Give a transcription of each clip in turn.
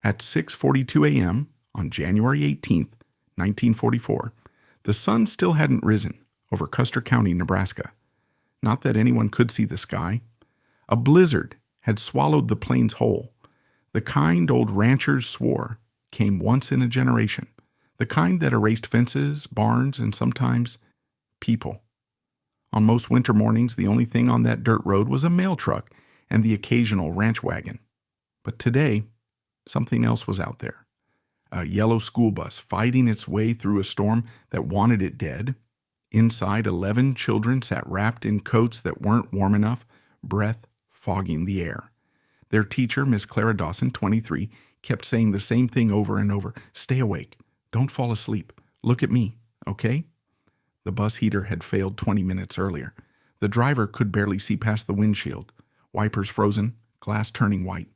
At 6:42 a.m. on January 18th, 1944, the sun still hadn't risen over Custer County, Nebraska. Not that anyone could see the sky. A blizzard had swallowed the plains whole. The kind old ranchers swore came once in a generation, the kind that erased fences, barns, and sometimes people. On most winter mornings, the only thing on that dirt road was a mail truck and the occasional ranch wagon. But today, something else was out there. A yellow school bus fighting its way through a storm that wanted it dead. Inside, 11 children sat wrapped in coats that weren't warm enough, breath fogging the air. Their teacher, Miss Clara Dawson, 23, kept saying the same thing over and over. Stay awake. Don't fall asleep. Look at me, okay? The bus heater had failed 20 minutes earlier. The driver could barely see past the windshield. Wipers frozen, glass turning white.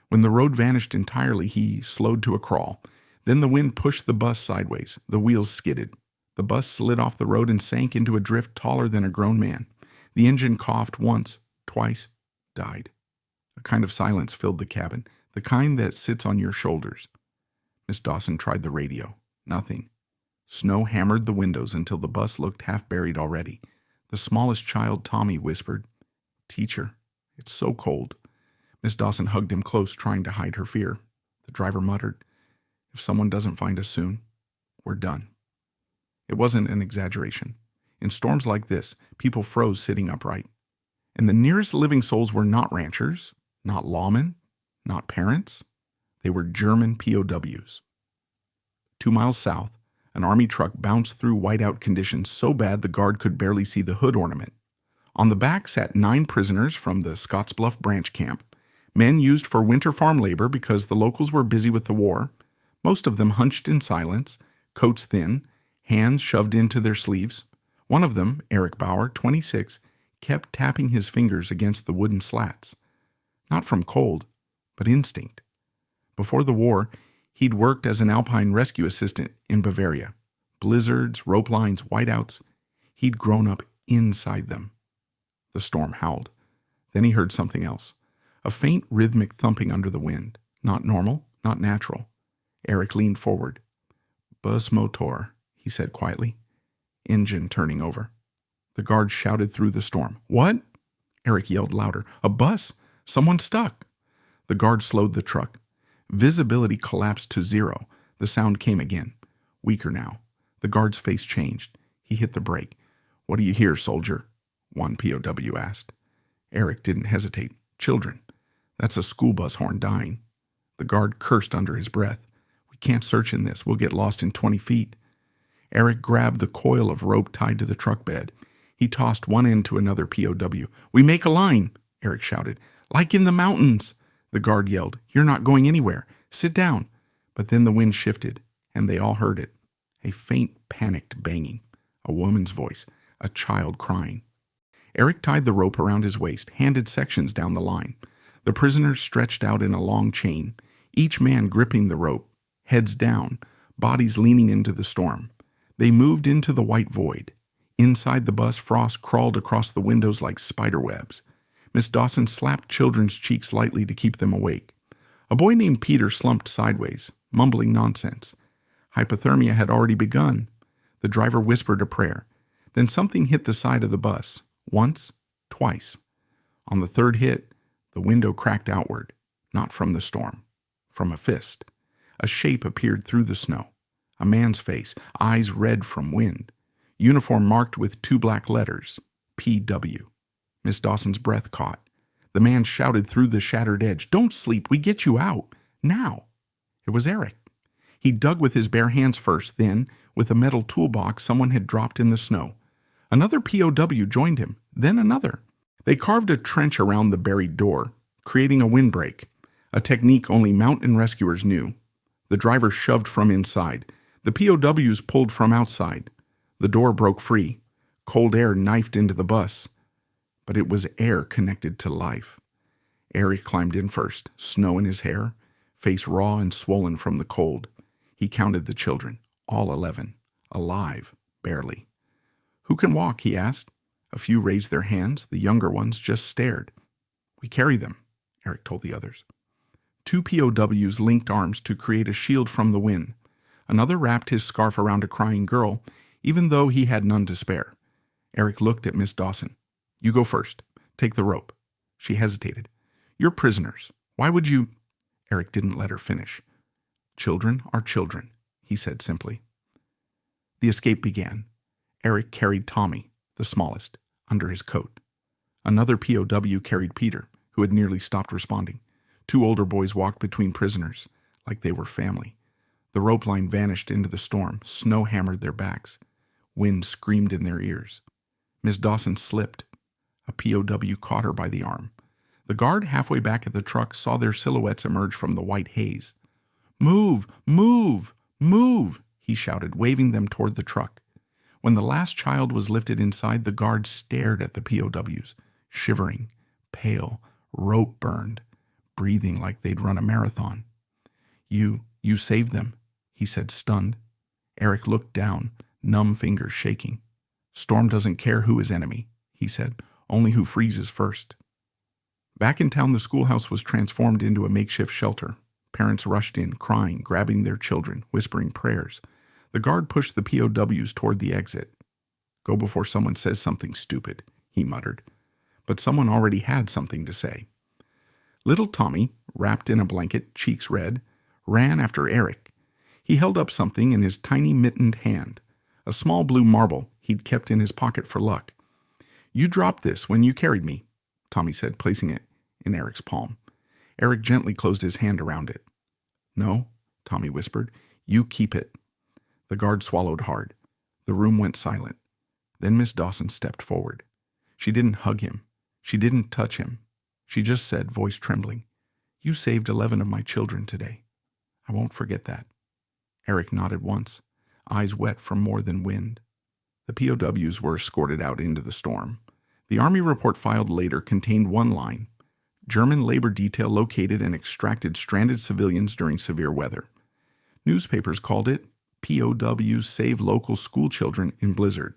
When the road vanished entirely, he slowed to a crawl. Then the wind pushed the bus sideways. The wheels skidded. The bus slid off the road and sank into a drift taller than a grown man. The engine coughed once, twice, died. A kind of silence filled the cabin, the kind that sits on your shoulders. Miss Dawson tried the radio. Nothing. Snow hammered the windows until the bus looked half buried already. The smallest child, Tommy, whispered, "Teacher, it's so cold." Miss Dawson hugged him close, trying to hide her fear. The driver muttered, "If someone doesn't find us soon, we're done." It wasn't an exaggeration. In storms like this, people froze sitting upright. And the nearest living souls were not ranchers, not lawmen, not parents. They were German POWs. 2 miles south, an army truck bounced through whiteout conditions so bad the guard could barely see the hood ornament. On the back sat 9 prisoners from the Scottsbluff branch camp, men used for winter farm labor because the locals were busy with the war, most of them hunched in silence, coats thin, hands shoved into their sleeves. One of them, Erich Bauer, 26, kept tapping his fingers against the wooden slats. Not from cold, but instinct. Before the war, he'd worked as an Alpine rescue assistant in Bavaria. Blizzards, rope lines, whiteouts. He'd grown up inside them. The storm howled. Then he heard something else. A faint rhythmic thumping under the wind. Not normal, not natural. Erich leaned forward. "Bus motor," he said quietly. Engine turning over. The guard shouted through the storm. "What?" Erich yelled louder. "A bus! Someone stuck!" The guard slowed the truck. Visibility collapsed to 0. The sound came again. Weaker now. The guard's face changed. He hit the brake. "What do you hear, soldier?" one POW asked. Erich didn't hesitate. "Children. That's a school bus horn dying." The guard cursed under his breath. "We can't search in this. We'll get lost in 20 feet. Erich grabbed the coil of rope tied to the truck bed. He tossed one end to another POW. "We make a line," Erich shouted. "Like in the mountains." The guard yelled, "You're not going anywhere. Sit down." But then the wind shifted, and they all heard it. A faint, panicked banging. A woman's voice. A child crying. Erich tied the rope around his waist, handed sections down the line. The prisoners stretched out in a long chain, each man gripping the rope, heads down, bodies leaning into the storm. They moved into the white void. Inside the bus, frost crawled across the windows like spider webs. Miss Dawson slapped children's cheeks lightly to keep them awake. A boy named Peter slumped sideways, mumbling nonsense. Hypothermia had already begun. The driver whispered a prayer. Then something hit the side of the bus. Once, twice. On the third hit, the window cracked outward, not from the storm, from a fist. A shape appeared through the snow. A man's face, eyes red from wind. Uniform marked with 2 black letters, PW. Miss Dawson's breath caught. The man shouted through the shattered edge, "Don't sleep, we get you out, now." It was Erich. He dug with his bare hands first, then, with a metal toolbox someone had dropped in the snow. Another POW joined him, then another. They carved a trench around the buried door, creating a windbreak, a technique only mountain rescuers knew. The driver shoved from inside. The POWs pulled from outside. The door broke free. Cold air knifed into the bus. But it was air connected to life. Erich climbed in first, snow in his hair, face raw and swollen from the cold. He counted the children, all 11, alive, barely. "Who can walk?" he asked. A few raised their hands. The younger ones just stared. "We carry them," Erich told the others. Two POWs linked arms to create a shield from the wind. Another wrapped his scarf around a crying girl, even though he had none to spare. Erich looked at Miss Dawson. "You go first. Take the rope." She hesitated. "You're prisoners. Why would you—" Erich didn't let her finish. "Children are children," he said simply. The escape began. Erich carried Tommy, the smallest, under his coat. Another POW carried Peter, who had nearly stopped responding. Two older boys walked between prisoners, like they were family. The rope line vanished into the storm. Snow hammered their backs. Wind screamed in their ears. Miss Dawson slipped. A POW caught her by the arm. The guard halfway back at the truck saw their silhouettes emerge from the white haze. "Move! Move! Move!" he shouted, waving them toward the truck. When the last child was lifted inside, the guard stared at the POWs, shivering, pale, rope burned, breathing like they'd run a marathon. You saved them," he said, stunned. Erich looked down, numb fingers shaking. "Storm doesn't care who is enemy," he said, "only who freezes first." Back in town, the schoolhouse was transformed into a makeshift shelter. Parents rushed in, crying, grabbing their children, whispering prayers. The guard pushed the POWs toward the exit. "Go before someone says something stupid," he muttered. But someone already had something to say. Little Tommy, wrapped in a blanket, cheeks red, ran after Erich. He held up something in his tiny mittened hand, a small blue marble he'd kept in his pocket for luck. "You dropped this when you carried me," Tommy said, placing it in Erich's palm. Erich gently closed his hand around it. "No," Tommy whispered, "you keep it." The guard swallowed hard. The room went silent. Then Miss Dawson stepped forward. She didn't hug him. She didn't touch him. She just said, voice trembling, "You saved 11 of my children today. I won't forget that." Erich nodded once, eyes wet from more than wind. The POWs were escorted out into the storm. The Army report filed later contained one line: German labor detail located and extracted stranded civilians during severe weather. Newspapers called it POWs Save Local School Children in Blizzard.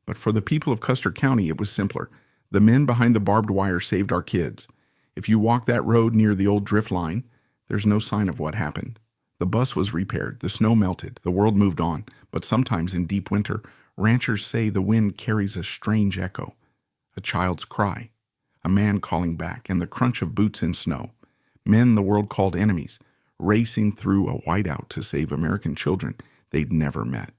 But for the people of Custer County, it was simpler. The men behind the barbed wire saved our kids. If you walk that road near the old drift line, there's no sign of what happened. The bus was repaired, the snow melted, the world moved on, but sometimes in deep winter, ranchers say the wind carries a strange echo. A child's cry, a man calling back, and the crunch of boots in snow. Men the world called enemies, racing through a whiteout to save American children they'd never met.